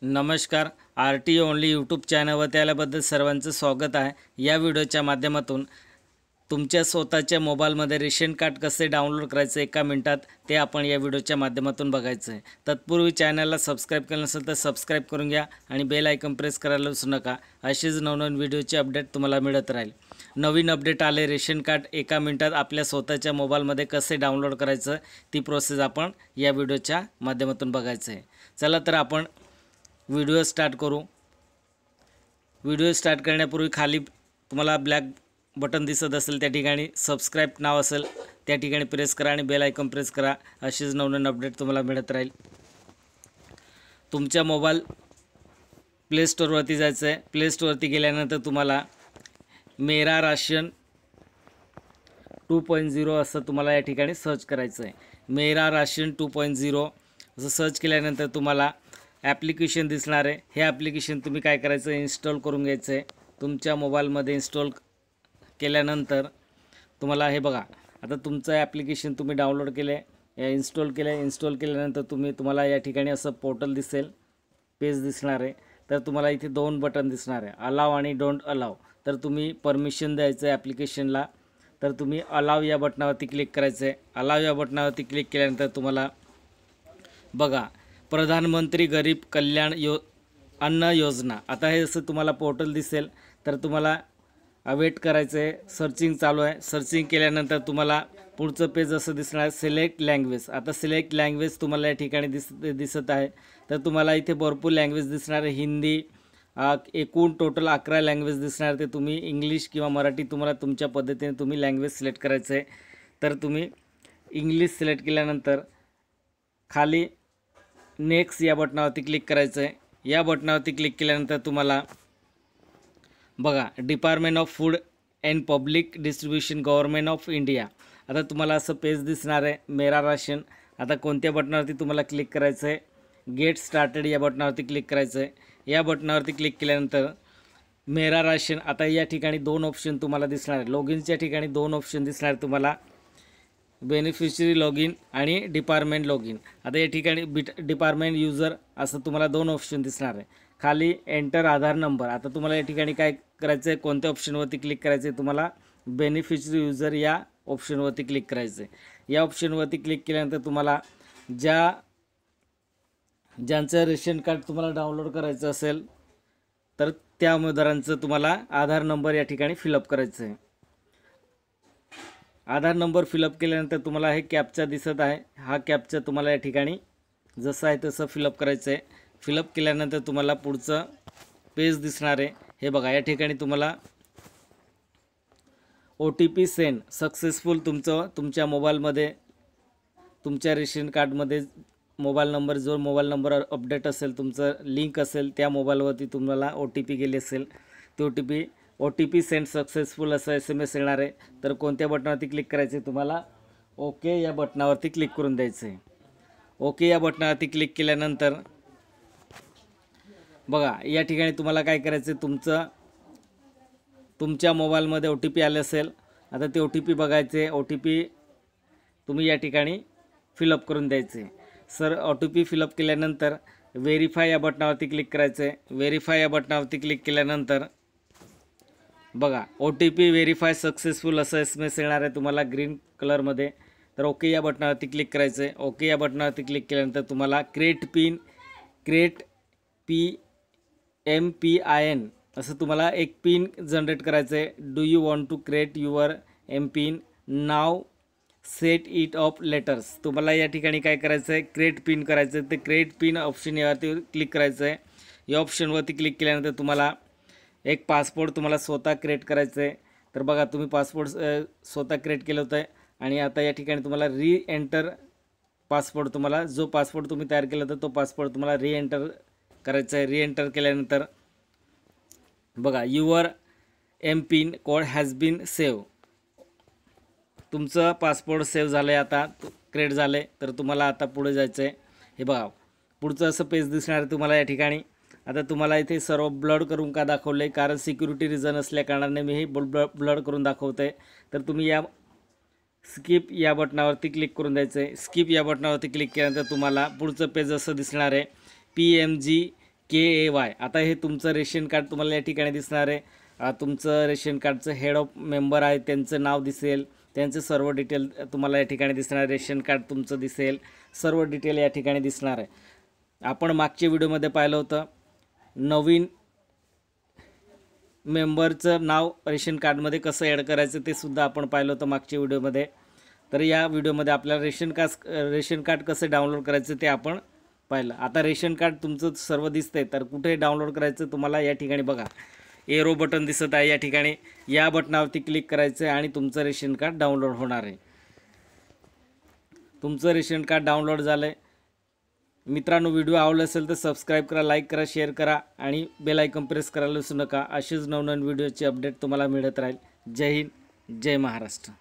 नमस्कार. R T only YouTube चॅनलवर त्याबद्दल सर्वांचं स्वागत आहे. या व्हिडिओच्या माध्यमातून तुमच्या स्वतःच्या मोबाईलमध्ये रेशन कार्ड कसे डाउनलोड करायचं एका मिनिटात ते आपण या व्हिडिओच्या माध्यमातून बघायचं आहे. तत्पूर्वी चॅनलला सबस्क्राईब केलं नसेल तर सबस्क्राईब करून घ्या आणि बेल आयकॉन प्रेस करायला विसरू नका. असेच नवनवीन व्हिडिओचे अपडेट तुम्हाला मिळत राहील. नवीन अपडेट आले, रेशन कार्ड एका मिनिटात आपल्या स्वतःच्या मोबाईलमध्ये कसे डाउनलोड करायचं ती प्रोसेस आपण या व्हिडिओच्या माध्यमातून बघायचं आहे. चला तर आपण व्हिडिओ स्टार्ट करू. व्हिडिओ स्टार्ट करण्यापूर्वी खाली तुम्हाला ब्लॅक बटन दिसत असेल त्या ठिकाणी सबस्क्राईब नाव असेल त्या ठिकाणी प्रेस करा आणि बेल आयकॉन प्रेस करा. असेच नवनवीन अपडेट तुम्हाला मिळत राहील. तुमच्या मोबाईल प्ले स्टोअरवरती जायचं आहे. प्ले स्टोअरवरती गेल्यानंतर तुम्हाला मेरा राशन 2.0 असं तुम्हाला या ठिकाणी सर्च करायचं आहे. मेरा राशन 2.0 असं सर्च केल्यानंतर तुम्हाला ॲप्लिकेशन दिसणार आहे. हे ॲप्लिकेशन तुम्ही काय करायचं, इन्स्टॉल करून घ्यायचं आहे. तुमच्या मोबाईलमध्ये इन्स्टॉल केल्यानंतर तुम्हाला हे बघा, आता तुमचं ॲप्लिकेशन तुम्ही डाउनलोड केले, इन्स्टॉल केल्यानंतर तुम्हाला या ठिकाणी असं पोर्टल दिसेल, पेज दिसणार आहे. तर तुम्हाला इथे दोन बटन दिसणार आहे, अलाव आणि डोंट अलाव. तर तुम्ही परमिशन द्यायचं आहे ॲप्लिकेशनला. तर तुम्ही अलाव या बटनावरती क्लिक करायचं आहे. अलाव या बटनावरती क्लिक केल्यानंतर तुम्हाला बघा, प्रधानमंत्री गरीब कल्याण अन्न योजना, आता हे असं तुम्हाला पोर्टल दिसेल. तर तुम्हाला वेट करायचं आहे. सर्चिंग चालू आहे. सर्चिंग केल्यानंतर तुम्हाला पुढचं पेज असं दिसणार आहे, सिलेक्ट लँग्वेज. आता सिलेक्ट लँग्वेज तुम्हाला या ठिकाणी दिसत आहे. तर तुम्हाला इथे भरपूर लँग्वेज दिसणार आहे. हिंदी, एकूण टोटल 11 लँग्वेज दिसणार. ते तुम्ही इंग्लिश किंवा मराठी तुम्हाला तुमच्या पद्धतीने तुम्ही लँग्वेज सिलेक्ट करायचं आहे. तर तुम्ही इंग्लिश सिलेक्ट केल्यानंतर खाली नेक्स्ट या बटनावरती क्लिक करायचं आहे. या बटनावरती क्लिक केल्यानंतर तुम्हाला बघा, department of food and public distribution, government of India. आता तुम्हाला असं पेज दिसणार आहे, मेरा राशन. आता कोणत्या बटनावरती तुम्हाला क्लिक करायचं आहे, गेट स्टार्टेड या बटनावरती क्लिक करायचं आहे. या बटनावरती क्लिक केल्यानंतर मेरा राशन, आता या ठिकाणी दोन ऑप्शन तुम्हाला दिसणार आहे. लॉगिनच्या ठिकाणी दोन ऑप्शन दिसणार तुम्हाला, बेनिफिशरी लॉगिन आणि डिपार्टमेंट लॉगिन. आता या ठिकाणी डिपार्टमेंट युजर असं तुम्हाला दोन ऑप्शन दिसणार आहे. खाली एंटर आधार नंबर. आता तुम्हाला या ठिकाणी काय करायचं आहे, कोणत्या ऑप्शनवरती क्लिक करायचं आहे, तुम्हाला बेनिफिशरी युजर या ऑप्शनवरती क्लिक करायचं आहे. या ऑप्शनवरती क्लिक केल्यानंतर तुम्हाला ज्यांचं रेशन कार्ड तुम्हाला डाउनलोड करायचं असेल तर त्या उमेदवारांचं तुम्हाला आधार नंबर या ठिकाणी फिलअप करायचं आहे. आधार नंबर फिलअप केल्यानंतर तुम्हाला हे कॅप्चा दिसत आहे. हा कॅप्चा तुम्हाला या ठिकाणी जसं आहे तसं फिलअप करायचं आहे. फिलअप केल्यानंतर तुम्हाला पुढचं पेज दिसणार आहे. हे बघा, या ठिकाणी तुम्हाला OTP सेंड सक्सेसफुल. तुमच्या मोबाईलमध्ये तुमच्या रेशन कार्डमध्ये मोबाईल नंबर अपडेट असेल, तुमचं लिंक असेल, त्या मोबाईलवरती तुम्हाला OTP गेली असेल. ते OTP सेंड सक्सेसफुल असं SMS येणार आहे. तर कोणत्या बटनावरती क्लिक करायचं आहे, तुम्हाला ओके या बटनावरती क्लिक करून द्यायचं आहे. ओके या बटनावरती क्लिक केल्यानंतर बघा, या ठिकाणी तुम्हाला काय करायचं आहे, तुमच्या मोबाईलमध्ये OTP आले असेल. आता ते OTP बघायचे. OTP तुम्ही या ठिकाणी फिलअप करून द्यायचे. OTP फिलअप केल्यानंतर व्हेरीफाय या बटनावरती क्लिक करायचं आहे. व्हेरीफाय या बटनावरती क्लिक केल्यानंतर बघा, OTP व्हेरीफाय सक्सेसफुल असं SMS येणार आहे तुम्हाला ग्रीन कलरमध्ये. तर ओके या बटनावरती क्लिक करायचं आहे. ओके या बटनावरती क्लिक केल्यानंतर तुम्हाला क्रिएट MPIN असं तुम्हाला एक पिन जनरेट करायचं आहे. Do you want to create your MPIN नाव, सेट इट ऑफ लेटर्स. तुम्हाला या ठिकाणी काय करायचं आहे, क्रिएट पिन करायचं आहे. ते क्रिएट पिन ऑप्शन यावरती क्लिक करायचं आहे. या ऑप्शनवरती क्लिक केल्यानंतर तुम्हाला एक पासपोर्ट तुम्हाला स्वतः क्रिएट करायचं आहे. तर बघा, तुम्ही पासपोर्ट स्वतः क्रिएट केलं होतं आणि आता या ठिकाणी तुम्हाला एंटर पासपोर्ट, तुम्हाला जो पासपोर्ट तुम्ही तयार केला होता तो पासपोर्ट तुम्हाला एंटर करायचं आहे. एंटर केल्यानंतर बघा, your MPIN code has been save. तुमचं पासपोर्ट सेव्ह झालं आहे, आता क्रिएट झालं आहे. तर तुम्हाला आता पुढे जायचं आहे. हे बघा, पुढचं असं पेज दिसणार आहे तुम्हाला या ठिकाणी. आता तुम्हाला इथे सर्व ब्लड करून का दाखवलं आहे, कारण सिक्युरिटी रिझन असल्या कारणाने मी हे ब्लड करून दाखवतो आहे. तर तुम्ही स्किप या बटनावरती क्लिक करून द्यायचं आहे. स्किप या बटनावरती क्लिक केल्यानंतर तुम्हाला पुढचं पेज असं दिसणार आहे, PMG KAY. आता हे तुमचं रेशन कार्ड तुम्हाला या ठिकाणी दिसणार आहे. तुमचं रेशन कार्डचं हेड ऑफ मेंबर आहे त्यांचं नाव दिसेल, त्यांचे सर्व डिटेल तुम्हाला या ठिकाणी दिसणार. रेशन कार्ड तुमचं दिसेल, सर्व डिटेल या ठिकाणी दिसणार आहे. आपण मागच्या व्हिडिओमध्ये पाहिलं होतं नवीन मेंबरचं नाव रेशन कार्डमध्ये कसं ॲड करायचं ते सुद्धा आपण पाहिलं होतं मागच्या व्हिडिओमध्ये. तर या व्हिडिओमध्ये आपल्याला रेशन कार्ड कसं डाउनलोड करायचं ते आपण पाहिलं. आता रेशन कार्ड तुमचं सर्व दिसतंय, तर कुठे डाउनलोड करायचं तुम्हाला या ठिकाणी बघा एरो बटन दिसत आहे. या ठिकाणी या बटनावरती क्लिक करायचं आहे आणि तुमचं रेशन कार्ड डाउनलोड होणार आहे. तुमचं रेशन कार्ड डाउनलोड झालं आहे. मित्रांनो, व्हिडिओ आवडला असेल तर सबस्क्राईब करा, लाईक करा, शेअर करा आणि बेल आयकॉन प्रेस करायला विसरू नका. असेच नवनवीन व्हिडिओचे अपडेट तुम्हाला मिळत राहील. जय हिंद, जय महाराष्ट्र.